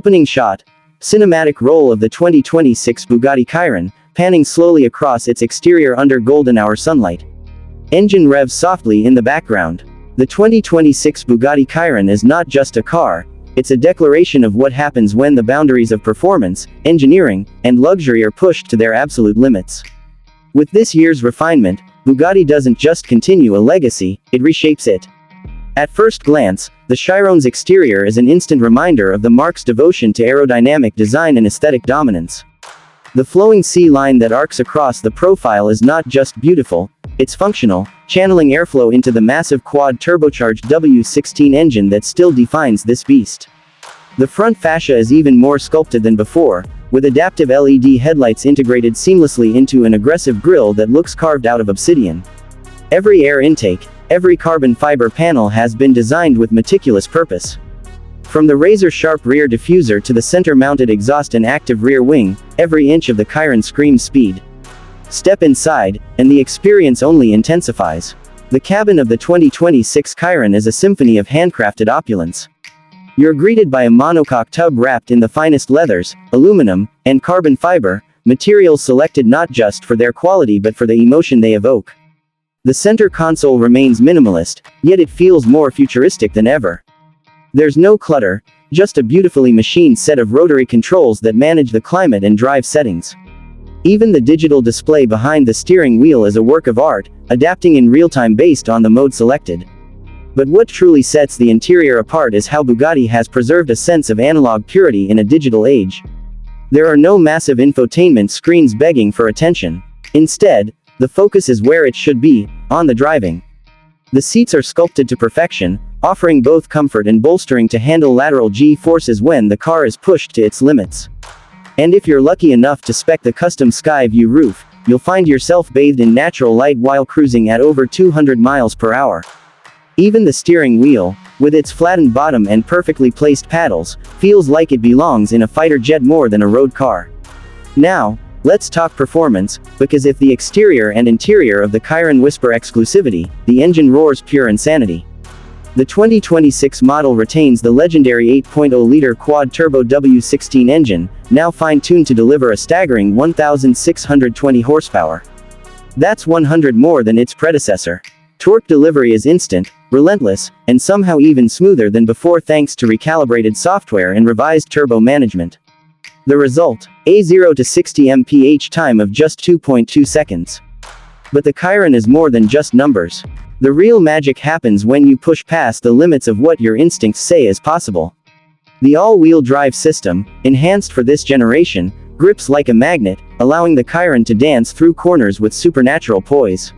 Opening shot. Cinematic roll of the 2026 Bugatti Chiron, panning slowly across its exterior under golden hour sunlight. Engine revs softly in the background. The 2026 Bugatti Chiron is not just a car, it's a declaration of what happens when the boundaries of performance, engineering, and luxury are pushed to their absolute limits. With this year's refinement, Bugatti doesn't just continue a legacy, it reshapes it. At first glance, the Chiron's exterior is an instant reminder of the marque's devotion to aerodynamic design and aesthetic dominance. The flowing C-line that arcs across the profile is not just beautiful, it's functional, channeling airflow into the massive quad-turbocharged W16 engine that still defines this beast. The front fascia is even more sculpted than before, with adaptive LED headlights integrated seamlessly into an aggressive grille that looks carved out of obsidian. Every air intake, every carbon fiber panel has been designed with meticulous purpose. From the razor-sharp rear diffuser to the center-mounted exhaust and active rear wing, every inch of the Chiron screams speed. Step inside, and the experience only intensifies. The cabin of the 2026 Chiron is a symphony of handcrafted opulence. You're greeted by a monocoque tub wrapped in the finest leathers, aluminum, and carbon fiber, materials selected not just for their quality but for the emotion they evoke. The center console remains minimalist, yet it feels more futuristic than ever. There's no clutter, just a beautifully machined set of rotary controls that manage the climate and drive settings. Even the digital display behind the steering wheel is a work of art, adapting in real time based on the mode selected. But what truly sets the interior apart is how Bugatti has preserved a sense of analog purity in a digital age. There are no massive infotainment screens begging for attention. Instead, the focus is where it should be, on the driving. The seats are sculpted to perfection, offering both comfort and bolstering to handle lateral G-forces when the car is pushed to its limits. And if you're lucky enough to spec the custom sky view roof, you'll find yourself bathed in natural light while cruising at over 200 miles per hour. Even the steering wheel, with its flattened bottom and perfectly placed paddles, feels like it belongs in a fighter jet more than a road car. Now, let's talk performance, because if the exterior and interior of the Chiron whisper exclusivity, the engine roars pure insanity. The 2026 model retains the legendary 8.0-liter quad-turbo W16 engine, now fine-tuned to deliver a staggering 1,620 horsepower. That's 100 more than its predecessor. Torque delivery is instant, relentless, and somehow even smoother than before thanks to recalibrated software and revised turbo management. The result? A 0 to 60 mph time of just 2.2 seconds. But the Chiron is more than just numbers. The real magic happens when you push past the limits of what your instincts say is possible. The all-wheel drive system, enhanced for this generation, grips like a magnet, allowing the Chiron to dance through corners with supernatural poise.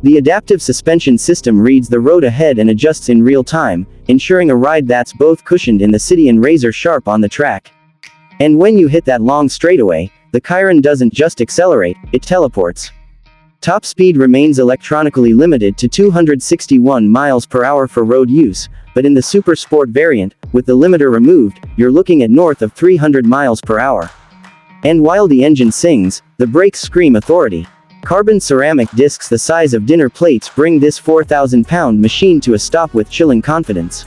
The adaptive suspension system reads the road ahead and adjusts in real time, ensuring a ride that's both cushioned in the city and razor-sharp on the track. And when you hit that long straightaway, the Chiron doesn't just accelerate, it teleports. Top speed remains electronically limited to 261 miles per hour for road use, but in the Super Sport variant, with the limiter removed, you're looking at north of 300 miles per hour. And while the engine sings, the brakes scream authority. Carbon ceramic discs the size of dinner plates bring this 4,000-pound machine to a stop with chilling confidence.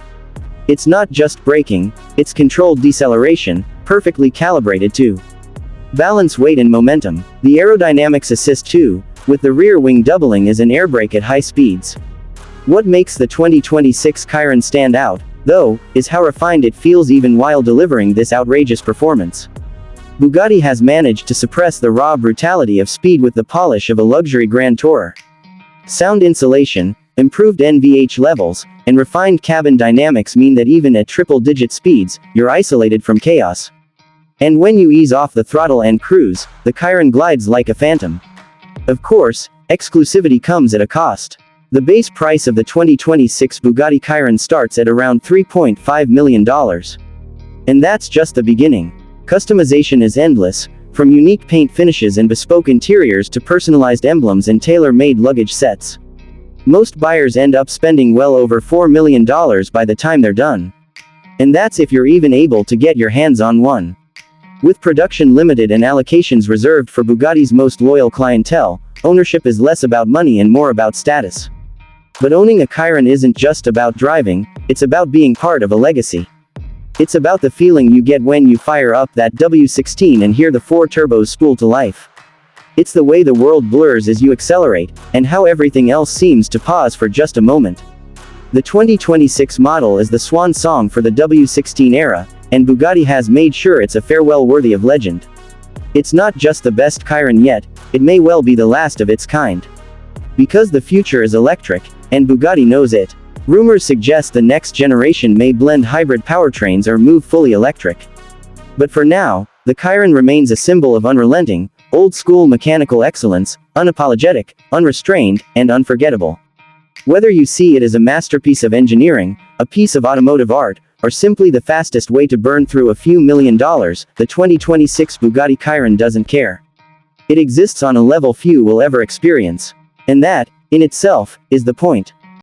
It's not just braking, it's controlled deceleration, perfectly calibrated too. Balance weight and momentum. The aerodynamics assist too, with the rear wing doubling as an air brake at high speeds. What makes the 2026 Chiron stand out, though, is how refined it feels even while delivering this outrageous performance. Bugatti has managed to suppress the raw brutality of speed with the polish of a luxury grand tourer. Sound insulation, improved NVH levels, and refined cabin dynamics mean that even at triple-digit speeds, you're isolated from chaos. And when you ease off the throttle and cruise, the Chiron glides like a phantom. Of course, exclusivity comes at a cost. The base price of the 2026 Bugatti Chiron starts at around $3.5 million. And that's just the beginning. Customization is endless, from unique paint finishes and bespoke interiors to personalized emblems and tailor-made luggage sets. Most buyers end up spending well over $4 million by the time they're done. And that's if you're even able to get your hands on one. With production limited and allocations reserved for Bugatti's most loyal clientele, ownership is less about money and more about status. But owning a Chiron isn't just about driving, it's about being part of a legacy. It's about the feeling you get when you fire up that W16 and hear the 4 turbos spool to life. It's the way the world blurs as you accelerate, and how everything else seems to pause for just a moment. The 2026 model is the swan song for the W16 era, and Bugatti has made sure it's a farewell worthy of legend. It's not just the best Chiron yet, it may well be the last of its kind. Because the future is electric, and Bugatti knows it. Rumors suggest the next generation may blend hybrid powertrains or move fully electric. But for now, the Chiron remains a symbol of unrelenting, old-school mechanical excellence, unapologetic, unrestrained, and unforgettable. Whether you see it as a masterpiece of engineering, a piece of automotive art, or simply the fastest way to burn through a few $1 million, the 2026 Bugatti Chiron doesn't care. It exists on a level few will ever experience. And that, in itself, is the point.